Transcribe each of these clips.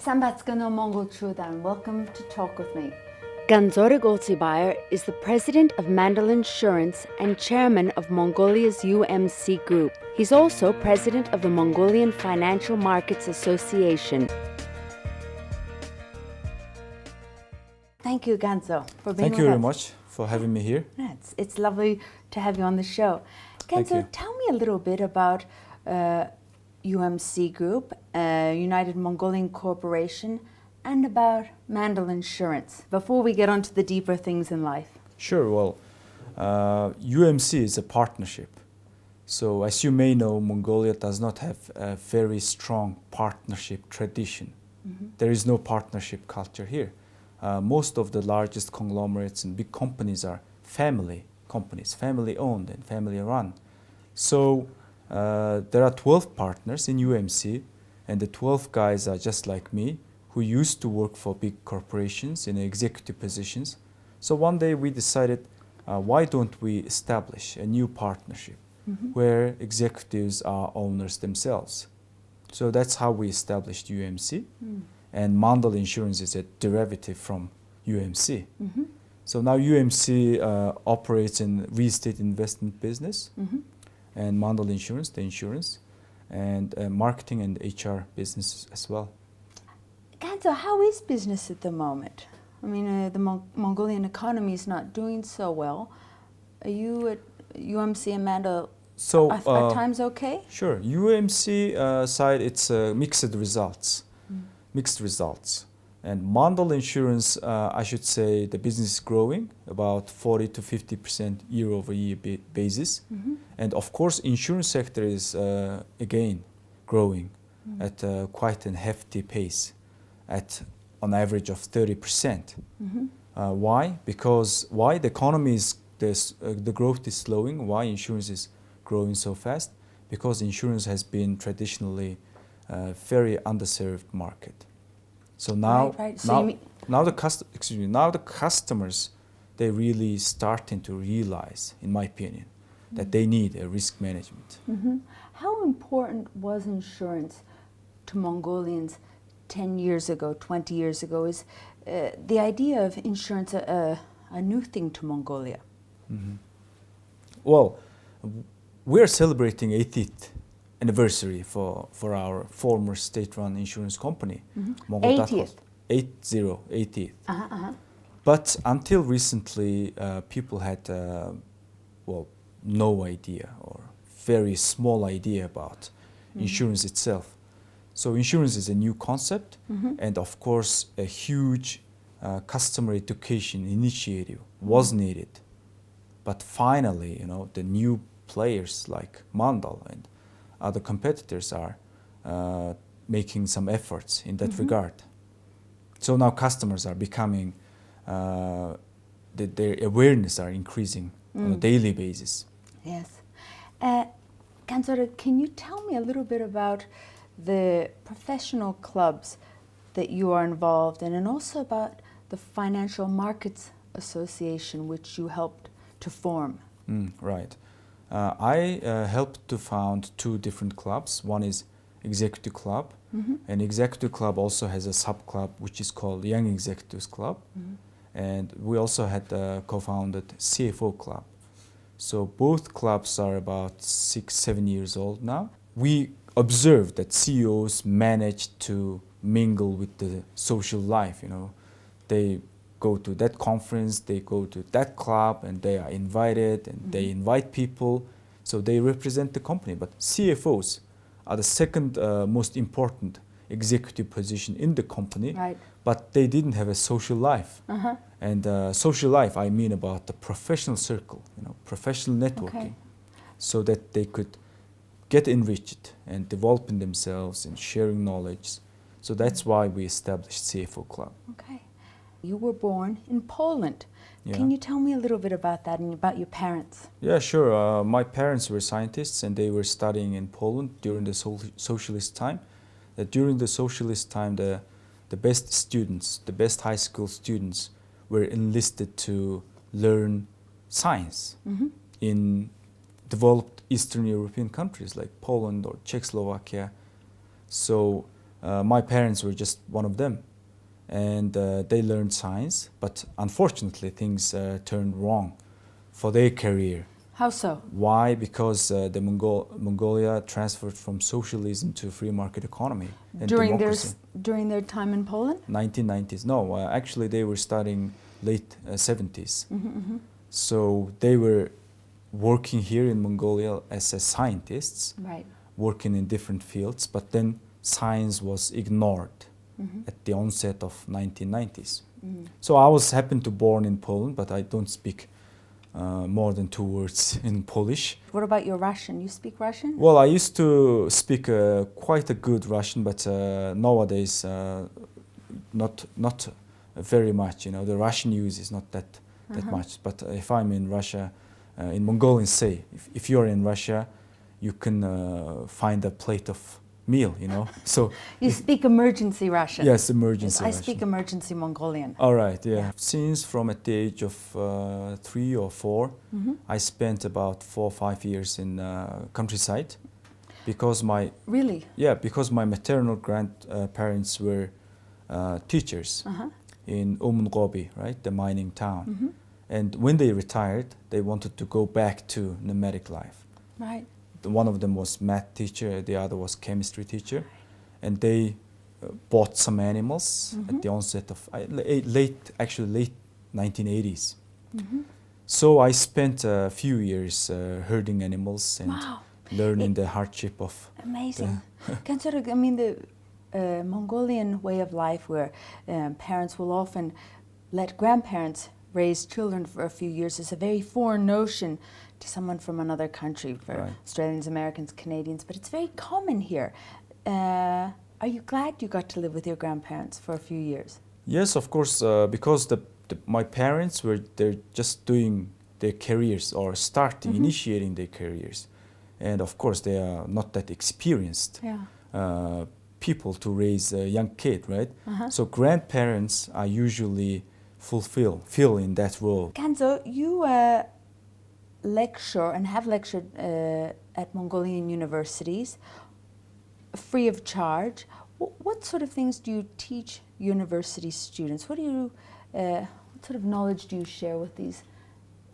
Sambatskano Mongol Chudan, welcome to Talk With Me. Ganzorig is the president of Mandal Insurance and chairman of Mongolia's UMC Group. He's also president of the Mongolian Financial Markets Association. Thank you, Ganzo, for being with us. Thank you very much for having me here. Yeah, it's lovely to have you on the show. Ganzo, tell me a little bit about UMC Group, United Mongolian Corporation, and about Mandal Insurance, before we get on to the deeper things in life. Sure, well, UMC is a partnership. So as you may know, Mongolia does not have a very strong partnership tradition. There is no partnership culture here. Most of the largest conglomerates and big companies are family companies, family owned and family run. So there are 12 partners in UMC, and the 12 guys are just like me, who used to work for big corporations in executive positions. So one day we decided, why don't we establish a new partnership where executives are owners themselves? So that's how we established UMC. And Mandal Insurance is a derivative from UMC. So now UMC operates in real estate investment business, and Mandal Insurance, the insurance, and marketing and HR business as well. Ganzo, how is business at the moment? I mean, the Mongolian economy is not doing so well. Are you at UMC and Mandal at times okay? Sure. UMC side, it's mixed results. Mixed results. And Mandal Insurance, I should say, the business is growing about 40 to 50% year-over-year basis. And of course, insurance sector is again growing at quite a hefty pace, at on average of 30%. Why? Because why the economy is the growth is slowing? Why insurance is growing so fast? Because insurance has been traditionally a very underserved market. So now, now the customers, they're really starting to realize, in my opinion, that they need a risk management. How important was insurance to Mongolians 10 years ago, 20 years ago? Is the idea of insurance a new thing to Mongolia? Well, we're celebrating 80th anniversary for our former state-run insurance company. 80th? 80th. But until recently, people had, well, no idea or very small idea about insurance itself. So insurance is a new concept, and of course a huge customer education initiative was needed. But finally, you know, the new players like Mandal and other competitors are making some efforts in that regard. So now customers are becoming, their awareness are increasing on a daily basis. Yes. Ganzorig, can you tell me a little bit about the professional clubs that you are involved in, and also about the Financial Markets Association, which you helped to form? Right. I helped to found two different clubs. One is Executive Club, and Executive Club also has a sub-club which is called Young Executives Club. And we also had co-founded CFO Club. So both clubs are about 6-7 years old now. We observed that CEOs managed to mingle with the social life, you know. They go to that conference, they go to that club, and they are invited, and they invite people, so they represent the company. But CFOs are the second most important executive position in the company, but they didn't have a social life. And social life, I mean about the professional circle, you know, professional networking, so that they could get enriched and developing themselves and sharing knowledge. So that's why we established CFO Club. Okay. You were born in Poland. Can you tell me a little bit about that and about your parents? Yeah, sure. My parents were scientists, and they were studying in Poland during the socialist time. During the socialist time, the best students, the best high school students, were enlisted to learn science in developed Eastern European countries like Poland or Czechoslovakia. So My parents were just one of them, and they learned science, but unfortunately things turned wrong for their career. How so? Why? Because the Mongolia transferred from socialism to free market economy and democracy. During their time in Poland? 1990s. No, actually they were starting late 70s. So they were working here in Mongolia as scientists, Right. working in different fields, but then science was ignored at the onset of 1990s. So I was happened to born in Poland, but I don't speak more than 2 words in Polish. What about your Russian? You speak Russian? Well, I used to speak quite a good Russian, but nowadays not very much. You know, the Russian use is not that much. But if I'm in Russia, in Mongolian, say, if you're in Russia, you can find a plate of meal. You know, so You speak emergency Russian? yes, emergency. I Russian. speak emergency Mongolian. All right, yeah. Since from at the age of 3 or 4, I spent about 4 or 5 years in countryside, because because my maternal grandparents were teachers in Umungobi, right, the mining town. And when they retired, they wanted to go back to nomadic life. Right. One of them was math teacher, the other was chemistry teacher, and they bought some animals at the onset of late 1980s. So I spent a few years herding animals and learning the hardship of Amazing. Ganzorig, I mean, the Mongolian way of life where parents will often let grandparents raise children for a few years is a very foreign notion to someone from another country, for Australians, Americans, Canadians, but it's very common here. Are you glad you got to live with your grandparents for a few years? Yes, of course, because my parents they're just doing their careers or starting, initiating their careers. And of course, they are not that experienced people to raise a young kid, right? So grandparents are usually fill in that role. Ganzo, you lecture and have lectured at Mongolian universities free of charge. What sort of things do you teach university students? What sort of knowledge do you share with these?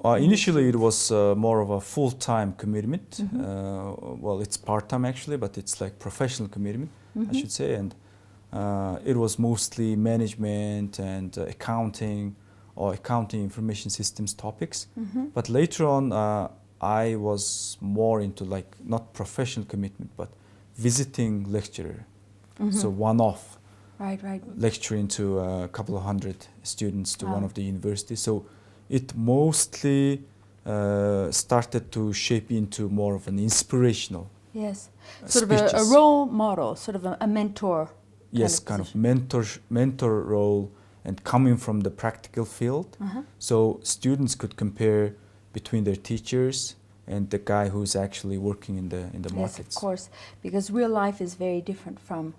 Initially, it was more of a full-time commitment. Well, it's part-time actually, but it's like professional commitment, I should say. And it was mostly management and accounting or accounting information systems topics. But later on, I was more into like not professional commitment, but visiting lecturer. So one-off lecturing to a couple of hundred students to one of the universities. So it mostly started to shape into more of an inspirational. Yes, sort of a role model, sort of a mentor. Yes, kind of mentor role, and coming from the practical field. So students could compare between their teachers and the guy who's actually working in the markets. Yes, of course, because real life is very different from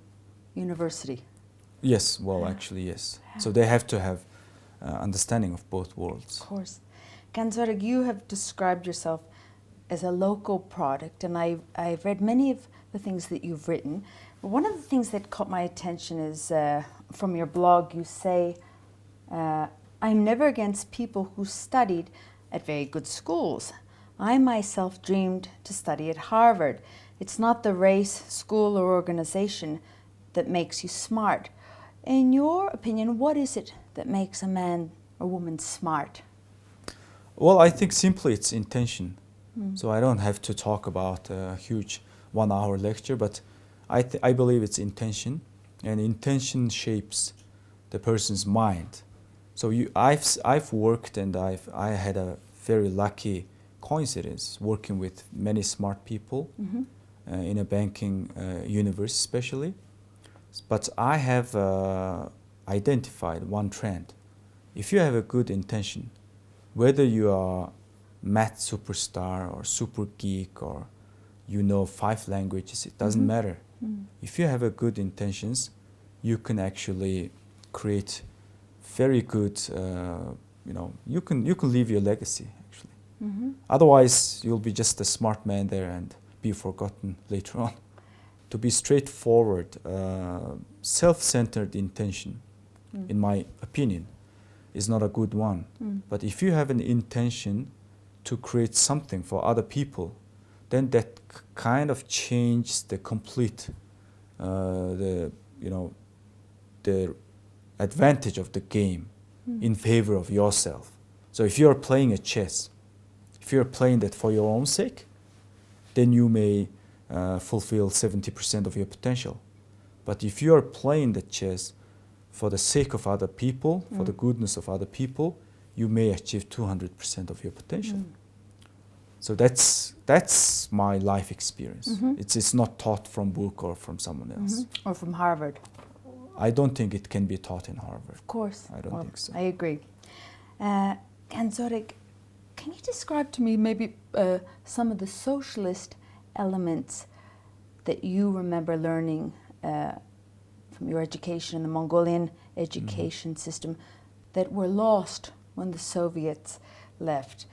university. Yes, well, actually, yes. So they have to have understanding of both worlds. Of course. Ganzorig, you have described yourself as a local product, and I've read many of the things that you've written. One of the things that caught my attention is from your blog, you say, I'm never against people who studied at very good schools. I myself dreamed to study at Harvard. It's not the race, school, or organization that makes you smart. In your opinion, what is it that makes a man or woman smart? Well, I think simply it's intention. So I don't have to talk about a huge 1-hour lecture, but I believe it's intention, and intention shapes the person's mind. So I've worked, and I had a very lucky coincidence working with many smart people in a banking universe especially. But I have identified one trend. If you have a good intention, whether you are math superstar or super geek or you know 5 languages, it doesn't matter. If you have a good intentions, you can actually create very good, you can leave your legacy actually. Otherwise, you'll be just a smart man there and be forgotten later on. to be straightforward, self-centered intention, in my opinion, is not a good one. But if you have an intention to create something for other people, then that kind of changes the complete, the advantage of the game in favor of yourself. So if you're playing a chess, if you're playing that for your own sake, then you may fulfill 70% of your potential. But if you're playing the chess for the sake of other people, for the goodness of other people, you may achieve 200% of your potential. So that's my life experience. It's not taught from book or from someone else. Or from Harvard. I don't think it can be taught in Harvard. Of course. I don't think so. I agree. Ganzorig, can you describe to me maybe some of the socialist elements that you remember learning from your education in the Mongolian education system that were lost when the Soviets left?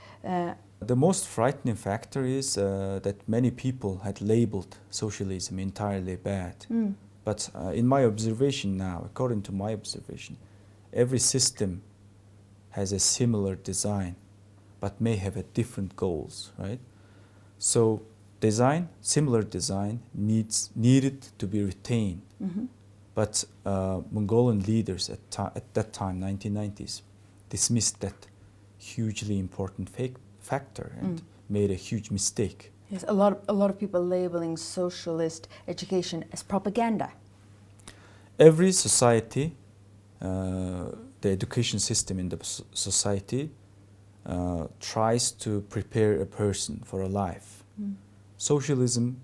The most frightening factor is that many people had labeled socialism entirely bad. But in my observation now, according to my observation, every system has a similar design, but may have a different goals, right? So similar design needed to be retained. But Mongolian leaders at that time, 1990s, dismissed that hugely important factor and made a huge mistake. Yes, a lot of people labeling socialist education as propaganda. Every society, the education system in the society tries to prepare a person for a life. Socialism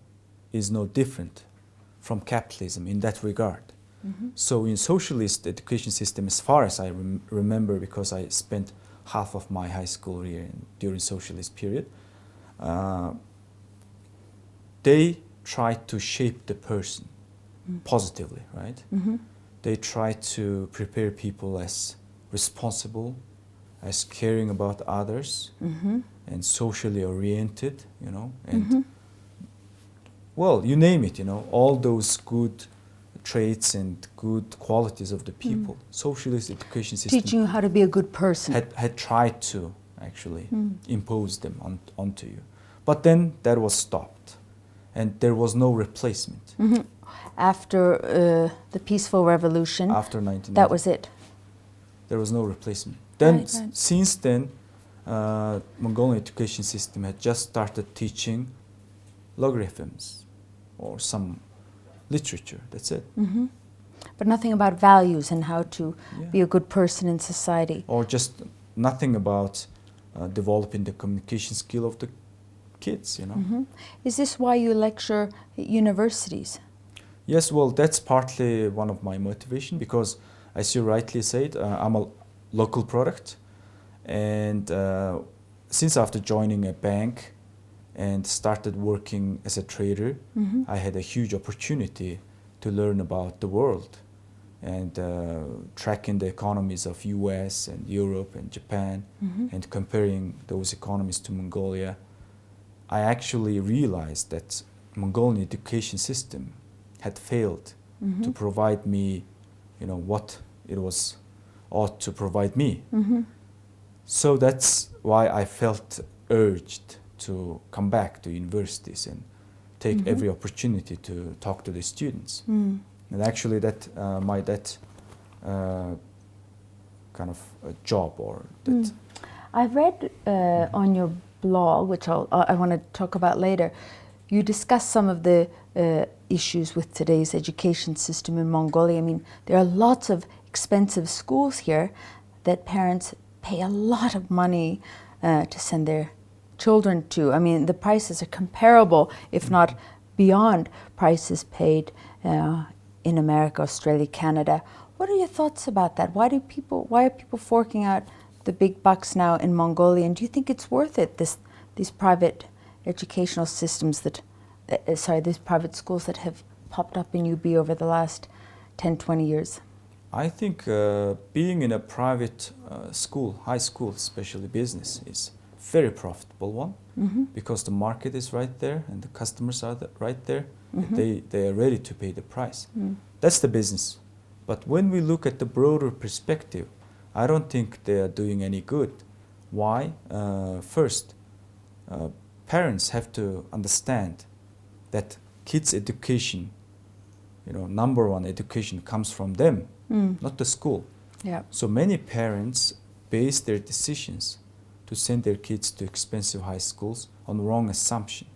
is no different from capitalism in that regard. So in socialist education system, as far as I remember, because I spent half of my high school year during socialist period, they try to shape the person positively, right? They try to prepare people as responsible, as caring about others, and socially oriented, and well, you name it, all those good traits and good qualities of the people. Socialist education system Teaching you how to be a good person. had tried to actually impose them onto you. But then that was stopped, and there was no replacement. After the peaceful revolution, After 1990. that was it. There was no replacement. Then, Right. Since then, Mongolian education system had just started teaching logarithms or some literature. That's it. But nothing about values and how to be a good person in society. Or just nothing about developing the communication skill of the kids, Is this why you lecture at universities? Yes, well, that's partly one of my motivation because, as you rightly said, I'm a local product. And since after joining a bank and started working as a trader, I had a huge opportunity to learn about the world and tracking the economies of US and Europe and Japan and comparing those economies to Mongolia. I actually realized that Mongolian education system had failed to provide me, what it was ought to provide me. So that's why I felt urged to come back to universities and take every opportunity to talk to the students. And actually that kind of a job or that. I've read on your blog, which I want to talk about later, you discuss some of the issues with today's education system in Mongolia. I mean, there are lots of expensive schools here that parents pay a lot of money to send their children to. I mean, the prices are comparable, if not beyond prices paid in America, Australia, Canada. What are your thoughts about that? Why are people forking out the big bucks now in Mongolia? And do you think it's worth it, these private educational systems these private schools that have popped up in UB over the last 10, 20 years? I think being in a private school, high school, especially business, is very profitable one because the market is right there and the customers are right there. They are ready to pay the price. That's the business. But when we look at the broader perspective, I don't think they are doing any good. Why? First, parents have to understand that kids' education, number one education comes from them, not the school. Yeah. So many parents base their decisions to send their kids to expensive high schools on the wrong assumption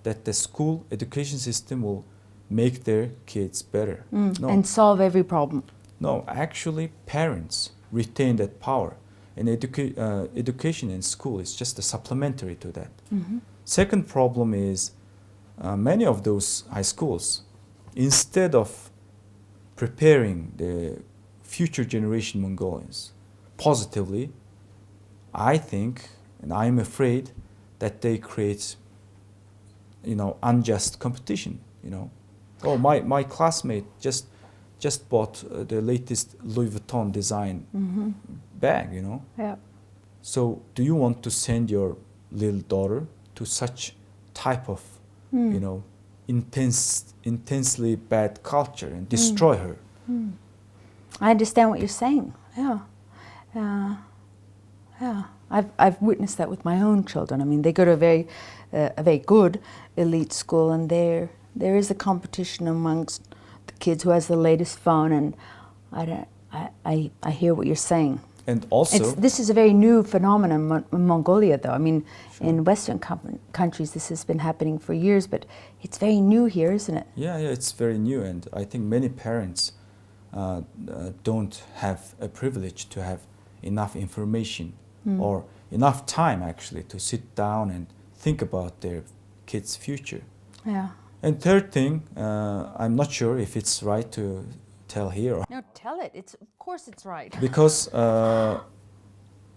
that the school education system will make their kids better. No. And solve every problem. No, actually, parents retain that power, and education in school is just a supplementary to that. Second problem is many of those high schools, instead of preparing the future generation Mongolians positively, I think, and I'm afraid, that they create, unjust competition. Oh, my classmate just bought the latest Louis Vuitton design bag. Yeah. So, do you want to send your little daughter to such type of, intensely bad culture and destroy her? I understand what you're saying. Yeah. Yeah. I've witnessed that with my own children. I mean, they go to a very good elite school, and there is a competition amongst the kids who has the latest phone, and I hear what you're saying. And also, This is a very new phenomenon in Mongolia, though. I mean, in Western countries, this has been happening for years, but it's very new here, isn't it? yeah, it's very new, and I think many parents don't have a privilege to have enough information or enough time, actually, to sit down and think about their kids' future. Yeah. And third thing, I'm not sure if it's right to tell here. No, tell it. Of course it's right. Because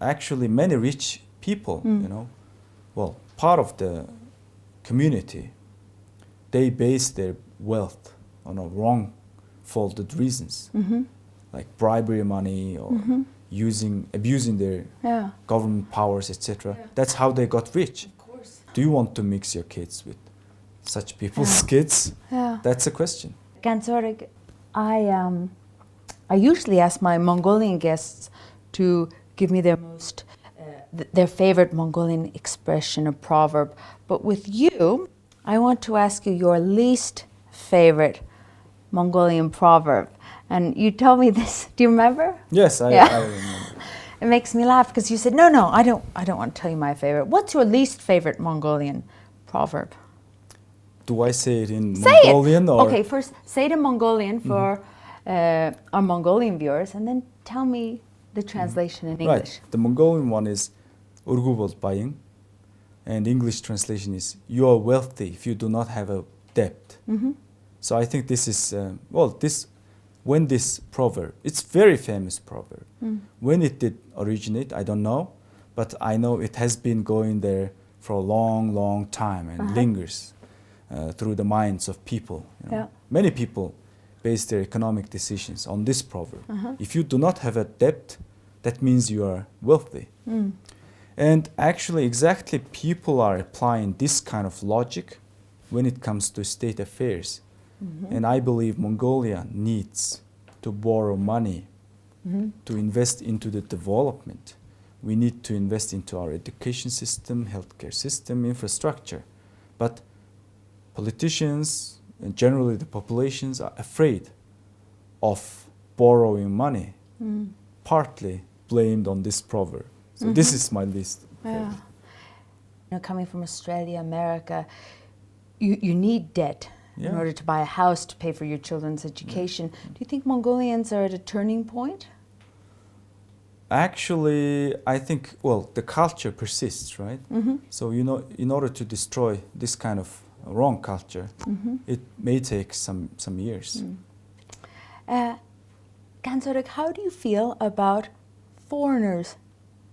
actually many rich people, part of the community, they base their wealth on a wrong-folded reasons, like bribery money or abusing their government powers, etc. That's how they got rich. Of course. Do you want to mix your kids with such people's kids? Yeah. That's a question. Ganzorig, I usually ask my Mongolian guests to give me their their favorite Mongolian expression or proverb. But with you, I want to ask you your least favorite Mongolian proverb. And you told me this. Do you remember? Yes, I remember. It makes me laugh because you said, no, I don't want to tell you my favorite. What's your least favorite Mongolian proverb? Do I say it in Say Mongolian? It. Or? Okay, first say it in Mongolian for our Mongolian viewers, and then tell me the translation in English. Right. The Mongolian one is Urgubot Baying, and English translation is you are wealthy if you do not have a debt. So I think this is, when this proverb, it's very famous proverb. When it did originate, I don't know, but I know it has been going there for a long, long time and lingers through the minds of people. Many people base their economic decisions on this proverb. If you do not have a debt, that means you are wealthy. And actually, exactly, people are applying this kind of logic when it comes to state affairs. And I believe Mongolia needs to borrow money to invest into the development. We need to invest into our education system, healthcare system, infrastructure. But politicians and generally the populations are afraid of borrowing money, partly blamed on this proverb. So this is my least favorite. Coming from Australia, America, you need debt in order to buy a house, to pay for your children's education. Do you think Mongolians are at a turning point? Actually, I think, the culture persists, right? So, in order to destroy this kind of wrong culture, it may take some years. Ganzorig, how do you feel about foreigners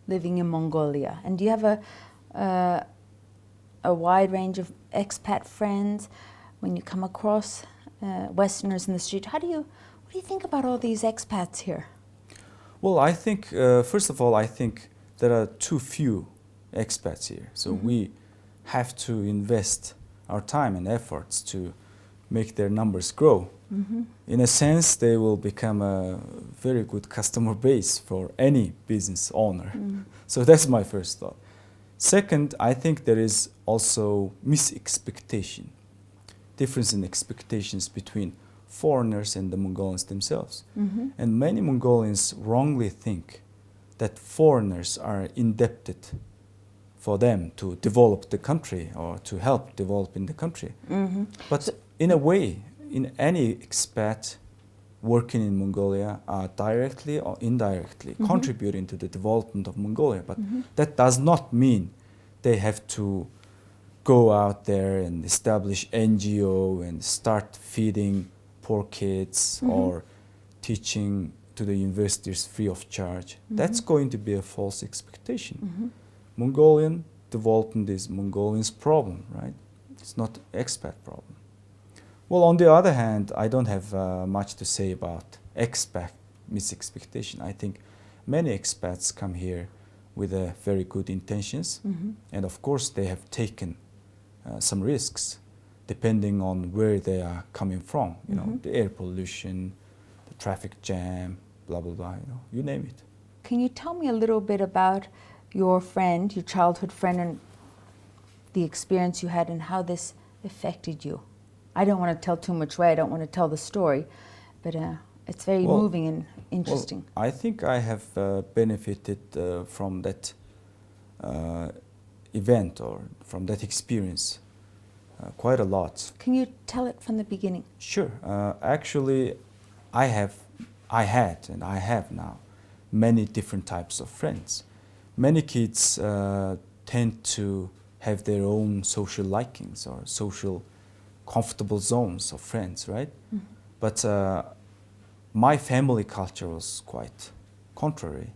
living in Mongolia? And do you have a wide range of expat friends? When you come across Westerners in the street, what do you think about all these expats here? Well, I think, first of all, I think there are too few expats here. So we have to invest our time and efforts to make their numbers grow. In a sense, they will become a very good customer base for any business owner. So that's my first thought. Second, I think there is also mis-expectation, difference in expectations between foreigners and the Mongolians themselves. And many Mongolians wrongly think that foreigners are indebted for them to develop the country or to help developing the country. But in a way, in any expat working in Mongolia are directly or indirectly contributing to the development of Mongolia. But that does not mean they have to go out there and establish NGO and start feeding poor kids or teaching to the universities free of charge. That's going to be a false expectation. Mongolian development is Mongolians' problem, right? It's not expat problem. Well, on the other hand, I don't have much to say about expat mis-expectation. I think many expats come here with very good intentions, and of course they have taken some risks depending on where they are coming from. You know, the air pollution, the traffic jam, blah blah blah. You know, you name it. Can you tell me a little bit about your friend, your childhood friend, and the experience you had and how this affected you? I don't want to tell too much, right? I don't want to tell the story, but it's very moving and interesting. Well, I think I have benefited from that event or from that experience quite a lot. Can you tell it from the beginning? Sure. Actually, I had and I have now many different types of friends. Many kids tend to have their own social likings or social comfortable zones of friends, right? But my family culture was quite contrary.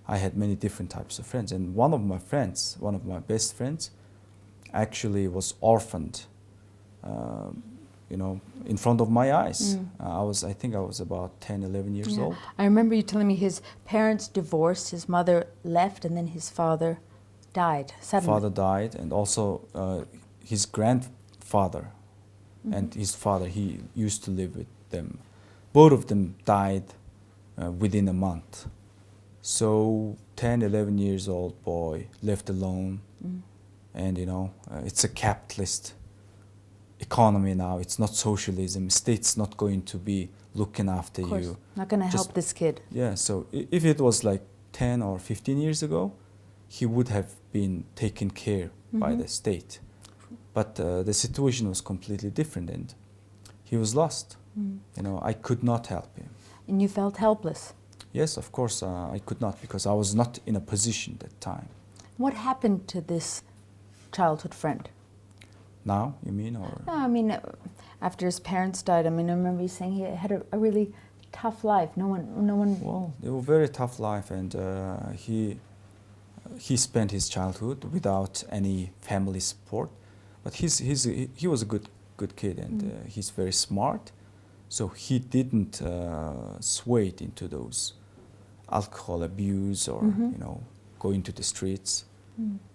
I had many different types of friends, and one of my friends, one of my best friends, actually was orphaned, you know, in front of my eyes. I think I was about 10, 11 years old. I remember you telling me his parents divorced, his mother left, and then his father died suddenly. Father died, and also his grandfather and his father, he used to live with them. Both of them died within a month. So 10, 11 years old boy left alone. And you know, it's a capitalist economy now. It's not socialism. State's not going to be looking after you. Not going to help this kid. Yeah, so if it was like 10 or 15 years ago, he would have been taken care by the state. But the situation was completely different, and he was lost. You know, I could not help him. And you felt helpless? Yes, of course, I could not, because I was not in a position at that time. What happened to this childhood friend? Now, you mean, or? No, I mean, after his parents died, I mean, I remember you saying he had a really tough life. No one. Well, it was a very tough life, and he spent his childhood without any family support. But he was a good kid, and he's very smart, so he didn't sway into those alcohol abuse or you know, going to the streets.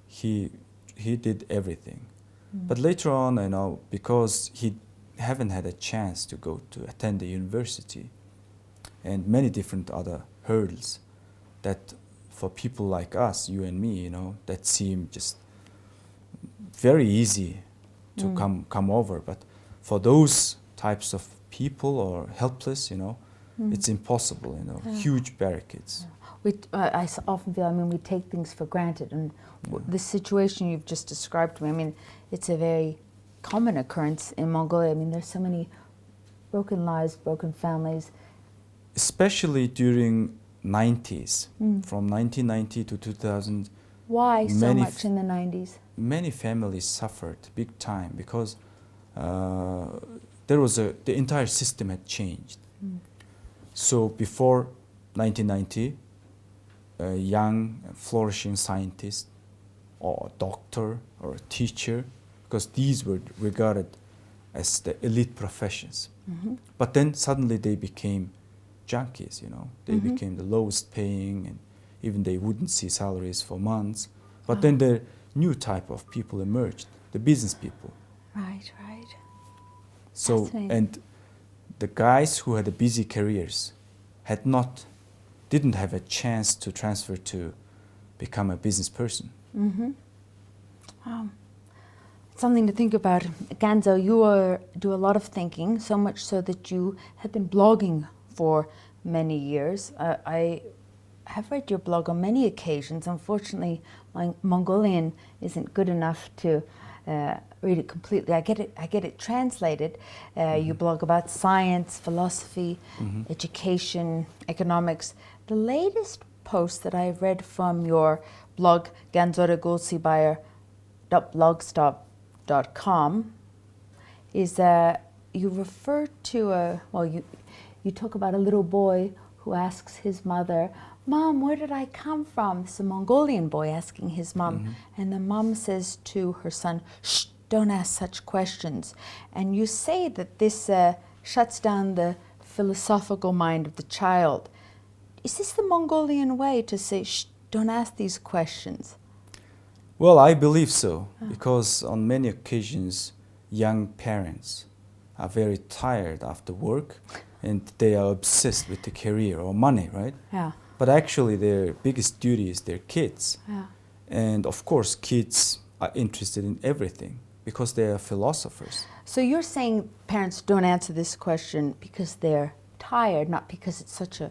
He did everything. But later on, you know, because he haven't had a chance to go to attend the university, and many different other hurdles that for people like us, you and me, you know, that seem just very easy to come over. But for those types of people or helpless, you know, it's impossible, you know, huge barricades. I often feel, I mean, we take things for granted, and the situation you've just described to me, I mean, it's a very common occurrence in Mongolia. I mean, there's so many broken lives, broken families. Especially during 90s, from 1990 to 2000. Why so much in the 90s? Many families suffered big time because there was the entire system had changed. So before 1990, a young, flourishing scientist or a doctor or a teacher, because these were regarded as the elite professions. But then suddenly they became junkies, you know. They became the lowest paying, and even they wouldn't see salaries for months. But then the new type of people emerged, the business people. Right, right. So, Fascinating. and the guys who had busy careers didn't have a chance to transfer to become a business person. Mm-hmm. Wow. Something to think about. Ganzo, you do a lot of thinking, so much so that you have been blogging for many years. I have read your blog on many occasions. Unfortunately, my Mongolian isn't good enough to read it completely. I get it translated. You blog about science, philosophy, education, economics. The latest post that I read from your blog, ganzorigulsibayer.blogspot.com, is you refer to you talk about a little boy who asks his mother, "Mom, where did I come from?" It's a Mongolian boy asking his mom, and the mom says to her son, "Shh, don't ask such questions." And you say that this shuts down the philosophical mind of the child. Is this the Mongolian way to say, "Shh, don't ask these questions"? Well, I believe so, because on many occasions, young parents are very tired after work and they are obsessed with the career or money, right? Yeah. But actually, their biggest duty is their kids. Yeah. And of course, kids are interested in everything because they are philosophers. So you're saying parents don't answer this question because they're tired, not because it's such a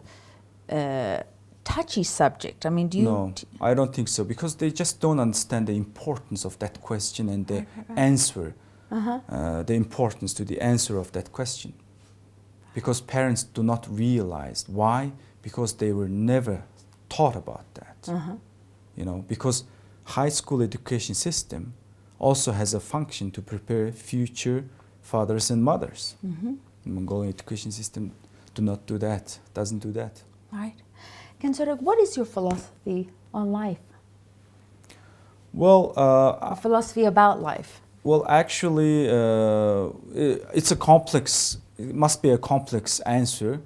touchy subject. I mean, do you? No, I don't think so, because they just don't understand the importance of that question and the answer, the importance to the answer of that question. Because parents do not realize why, because they were never taught about that. You know, because high school education system also has a function to prepare future fathers and mothers. The Mongolian education system doesn't do that. Right. Ganzorig, what is your philosophy on life? Well, Or philosophy about life? well, actually, it's a complex. It must be a complex answer,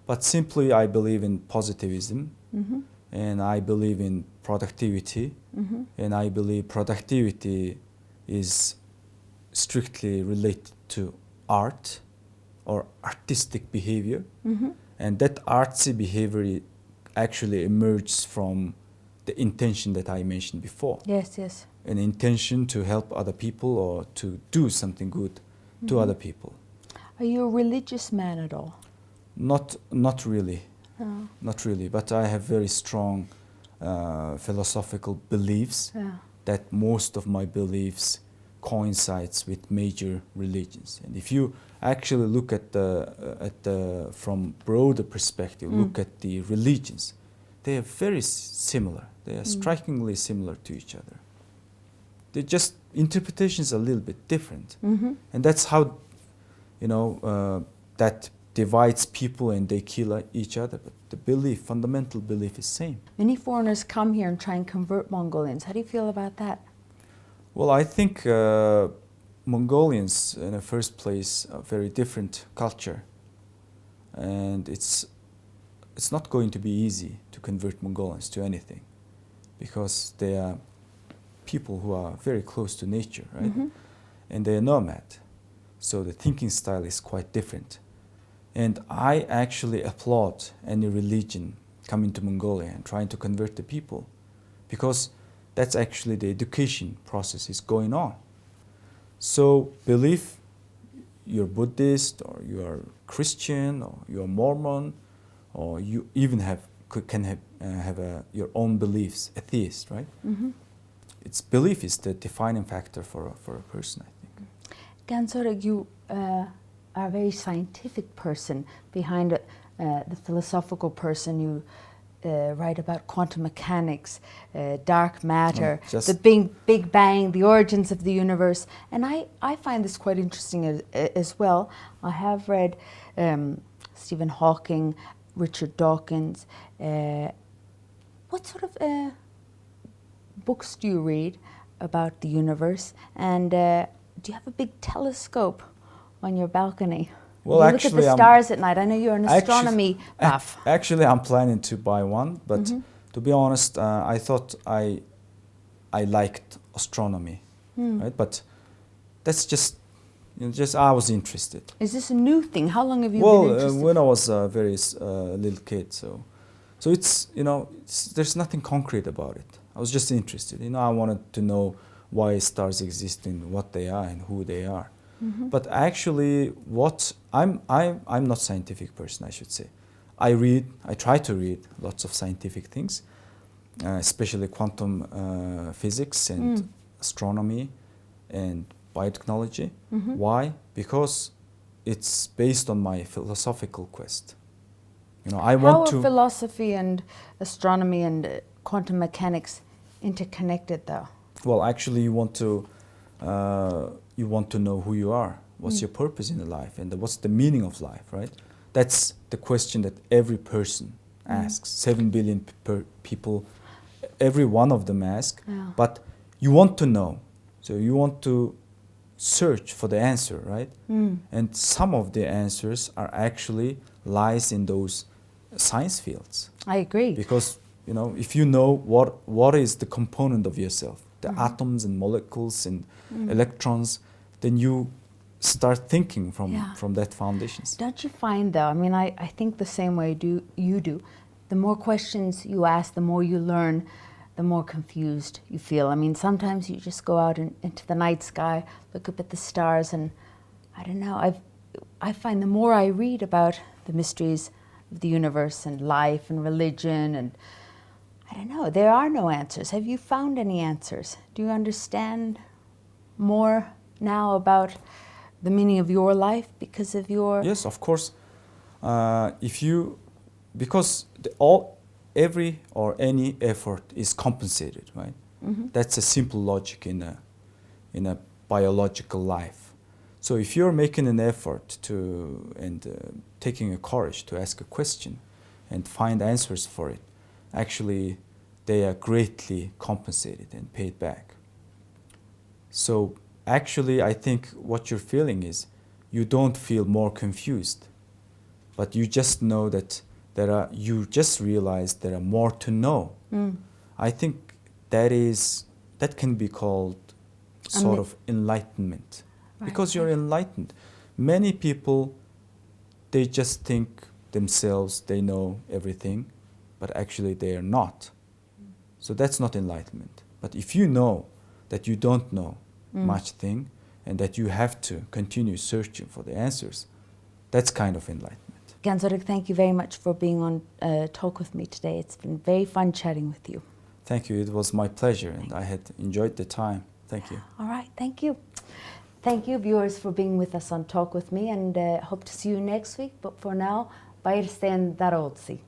but simply, I believe in positivism, and I believe in productivity, and I believe productivity is strictly related to art or artistic behavior, and that artsy behavior actually emerges from the intention that I mentioned before. Yes, yes. An intention to help other people or to do something good to other people. Are you a religious man at all? Not really. No. Not really, but I have very strong philosophical beliefs Yeah. that most of my beliefs coincides with major religions. And if you actually look at the from broader perspective, look at the religions, they are very similar. They are strikingly similar to each other. They just interpretations are a little bit different, and that's how, you know, that divides people and they kill each other. But the belief, fundamental belief, is same. Many foreigners come here and try and convert Mongolians. How do you feel about that? Well, I think Mongolians, in the first place, are very different culture, and it's not going to be easy to convert Mongolians to anything, because they are people who are very close to nature, right? And they are nomad, so the thinking style is quite different. And I actually applaud any religion coming to Mongolia and trying to convert the people, because that's actually the education process is going on. So believe you're Buddhist or you are Christian or you're Mormon, or you even can have your own beliefs, atheist, right? Its belief is the defining factor for a person, I think. Ganzorig, you are a very scientific person behind the philosophical person. You write about quantum mechanics, dark matter, the Big Bang, the origins of the universe. And I find this quite interesting as well. I have read Stephen Hawking, Richard Dawkins. What sort of books do you read about the universe? And do you have a big telescope on your balcony? Well, you actually, look at the stars at night. I know you're an astronomy buff. Actually, I'm planning to buy one, but to be honest, I thought I I liked astronomy, right? But that's just, just I was interested. Is this a new thing? How long have you been interested? When I was a very little kid, so it's, there's nothing concrete about it. I was just interested. I wanted to know why stars exist and what they are and who they are. But actually, I'm not a scientific person, I should say. I try to read lots of scientific things, especially quantum physics and astronomy and biotechnology. Why? Because it's based on my philosophical quest. I want How to. are philosophy and astronomy and quantum mechanics interconnected, though? Well, actually, you want to know who you are. What's your purpose in life, and what's the meaning of life, right? That's the question that every person asks. 7 billion people, every one of them ask. Yeah. But you want to know, so you want to search for the answer, right? And some of the answers are actually lies in those science fields. I agree. Because if you know what is the component of yourself, the atoms and molecules and electrons, then you start thinking from that foundations. Don't you find, though, I mean, I think the same way you do, the more questions you ask, the more you learn, the more confused you feel. I mean, sometimes you just go out into the night sky, look up at the stars, and I don't know, I find the more I read about the mysteries of the universe and life and religion, and I don't know, there are no answers. Have you found any answers? Do you understand more now about the meaning of your life because of your... Yes, of course. Because every or any effort is compensated, right? That's a simple logic in a biological life. So if you're making an effort and taking a courage to ask a question and find answers for it, actually they are greatly compensated and paid back. So actually, I think what you're feeling is you don't feel more confused, but you just know that you just realize there are more to know. I think that can be called sort of enlightenment, because you're enlightened. Many people, they just think themselves they know everything, but actually they are not. So that's not enlightenment. But if you know that you don't know much thing and that you have to continue searching for the answers, that's kind of enlightenment. Ganzorig, thank you very much for being on Talk With Me today. It's been very fun chatting with you. Thank you. It was my pleasure, and I had enjoyed the time. Thank you. All right, thank you. Thank you, viewers, for being with us on Talk With Me, and hope to see you next week. But for now, Bayır sen darolsi.